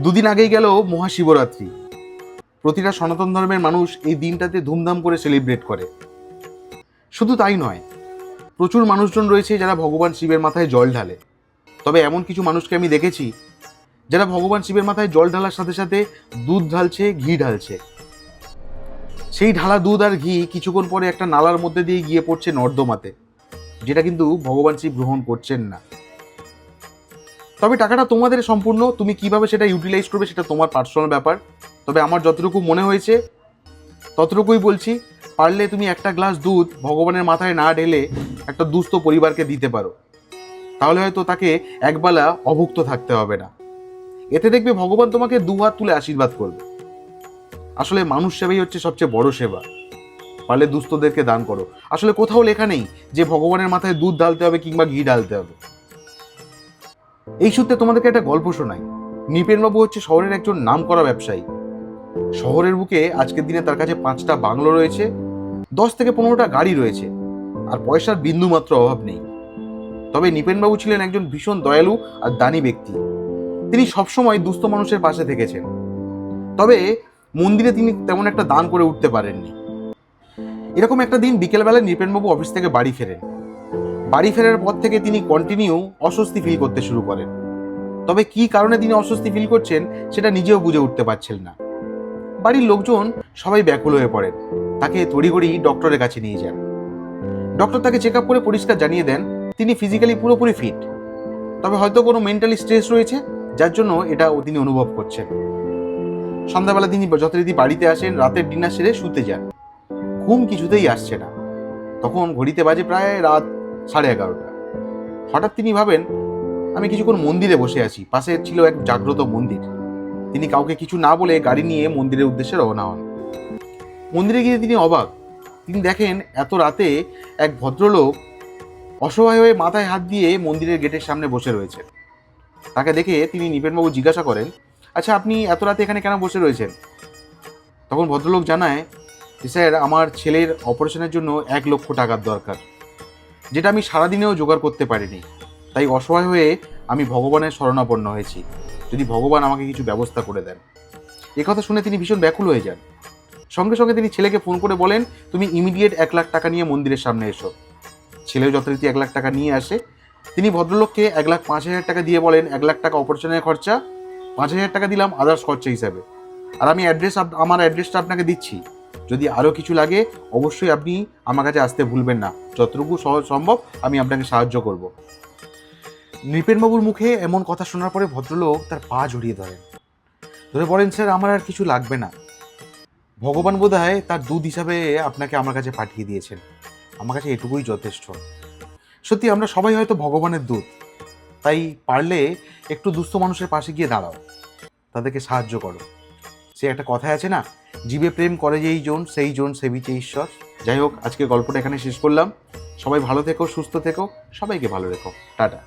দুদিন আগেই গেল মহাশিবরাত্রি। প্রতিটা সনাতন ধর্মের মানুষ এই দিনটাতে ধুমধাম করে সেলিব্রেট করে। শুধু তাই নয়, প্রচুর মানুষজন রয়েছে যারা ভগবান শিবের মাথায় জল ঢালে। তবে এমন কিছু মানুষকে আমি দেখেছি যারা ভগবান শিবের মাথায় জল ঢালার সাথে সাথে দুধ ঢালছে, ঘি ঢালছে। সেই ঢালা দুধ আর ঘি কিছুক্ষণ পরে একটা নালার মধ্যে দিয়ে গিয়ে পড়ছে নর্দমাতে, যেটা কিন্তু ভগবান শিব গ্রহণ করছেন না। তবে টাকাটা তোমাদের সম্পূর্ণ, তুমি কিভাবে সেটা ইউটিলাইজ করবে সেটা তোমার পার্সোনাল ব্যাপার। তবে আমার যতটুকু মনে হয়েছে ততটুকুই বলছি, পারলে তুমি একটা গ্লাস দুধ ভগবানের মাথায় না ঢেলে একটা দুস্থ পরিবারকে দিতে পারো, তাহলে হয়তো তাকে একবেলা অভুক্ত থাকতে হবে না। এতে দেখবে ভগবান তোমাকে দুহাত তুলে আশীর্বাদ করবে। আসলে মানুষ সেবাই হচ্ছে সবচেয়ে বড় সেবা। পারলে দুস্থদেরকে দান করো। আসলে কোথাও লেখা নেই যে ভগবানের মাথায় দুধ ঢালতে হবে কিংবা ঘি ঢালতে হবে। এই সূত্রে তোমাদেরকে একটা গল্প শোনাই। নৃপেনবাবু হচ্ছে শহরের একজন নামকরা ব্যবসায়ী। শহরের বুকে আজকের দিনে তার কাছে 5টা বাংলো রয়েছে, 10 থেকে 15টা গাড়ি রয়েছে, আর পয়সার বিন্দুমাত্র অভাব নেই। তবে নৃপেনবাবু ছিলেন একজন ভীষণ দয়ালু আর দানী ব্যক্তি। তিনি সবসময় দুস্থ মানুষের পাশে থেকেছেন। তবে মন্দিরে তিনি তেমন একটা দান করে উঠতে পারেননি। এরকম একটা দিন বিকেলবেলা নৃপেনবাবু অফিস থেকে বাড়ি ফেরেন। বাড়ি ফেরার পর থেকে তিনি কন্টিনিউ অস্বস্তি ফিল করতে শুরু করেন। তবে কি কারণে তিনি অস্বস্তি ফিল করছেন সেটা নিজেও বুঝে উঠতে পারছেন না। বাড়ির লোকজন সবাই ব্যাকুল হয়ে পড়েন। তাকে তড়িঘড়ি ডক্টরের কাছে নিয়ে যান। ডক্টর তাকে চেক আপ করে পরিষ্কার জানিয়ে দেন তিনি ফিজিক্যালি পুরোপুরি ফিট, তবে হয়তো কোনো মেন্টালি স্ট্রেস রয়েছে, যার জন্য এটা তিনি অনুভব করছেন। সন্ধ্যাবেলা তিনি যথারীতি বাড়িতে আসেন, রাতের ডিনার সেরে শুতে যান। ঘুম কিছুতেই আসছে না। তখন ঘড়িতে বাজে প্রায় রাত 11:30। হঠাৎ তিনি ভাবেন, আমি কিছুক্ষণ মন্দিরে বসে আছি। পাশে ছিল এক জাগ্রত মন্দির। তিনি কাউকে কিছু না বলে গাড়ি নিয়ে মন্দিরের উদ্দেশ্যে রওনা হন। মন্দিরে গিয়ে তিনি অবাক। তিনি দেখেন এত রাতে এক ভদ্রলোক অসহায় হয়ে মাথায় হাত দিয়ে মন্দিরের গেটের সামনে বসে রয়েছে। তাকে দেখে তিনি নৃপেনবাবু জিজ্ঞাসা করেন, আচ্ছা, আপনি এত রাতে এখানে কেন বসে রয়েছেন? তখন ভদ্রলোক জানায় যে, স্যার, আমার ছেলের অপারেশনের জন্য 1 লক্ষ টাকার দরকার, যেটা আমি সারাদিনেও জোগাড় করতে পারিনি। তাই অসহায় হয়ে আমি ভগবানের শরণাপন্ন হয়েছি, যদি ভগবান আমাকে কিছু ব্যবস্থা করে দেন। এ কথা শুনে তিনি ভীষণ ব্যাকুল হয়ে যান। সঙ্গে সঙ্গে তিনি ছেলেকে ফোন করে বলেন, তুমি ইমিডিয়েট 1 লাখ টাকা নিয়ে মন্দিরের সামনে এসো। ছেলেও যথারীতি 1 লাখ টাকা নিয়ে আসে। তিনি ভদ্রলোককে 1,05,000 টাকা দিয়ে বলেন, 1 লাখ টাকা অপারেশনের খরচা, 5,000 টাকা দিলাম আদার্স খরচা হিসাবে। আর আমি আমার অ্যাড্রেসটা আপনাকে দিচ্ছি। যদি আরও কিছু লাগে অবশ্যই আপনি আমার কাছে আসতে ভুলবেন না। যতটুকু সহজ সম্ভব আমি আপনাকে সাহায্য করব। নৃপেনবাবুর মুখে এমন কথা শোনার পরে ভদ্রলোক তার পা জড়িয়ে ধরে বলেন, স্যার, আমার আর কিছু লাগবে না। ভগবান বোধহয় তার দুধ হিসাবে আপনাকে আমার কাছে পাঠিয়ে দিয়েছেন। আমার কাছে এটুকুই যথেষ্ট। সত্যি আমরা সবাই হয়তো ভগবানের দূত। তাই পারলে একটু দুস্থ মানুষের পাশে গিয়ে দাঁড়াও, তাদেরকে সাহায্য করো। সে একটা কথায় আছে না, জীবে প্রেম করে যেই জন সেই জন সেবিছে ঈশ্বর। যাই হোক, আজকে গল্পটা এখানে শেষ করলাম। সবাই ভালো থেকো, সুস্থ থেকো, সবাইকে ভালো রেখো। টাটা।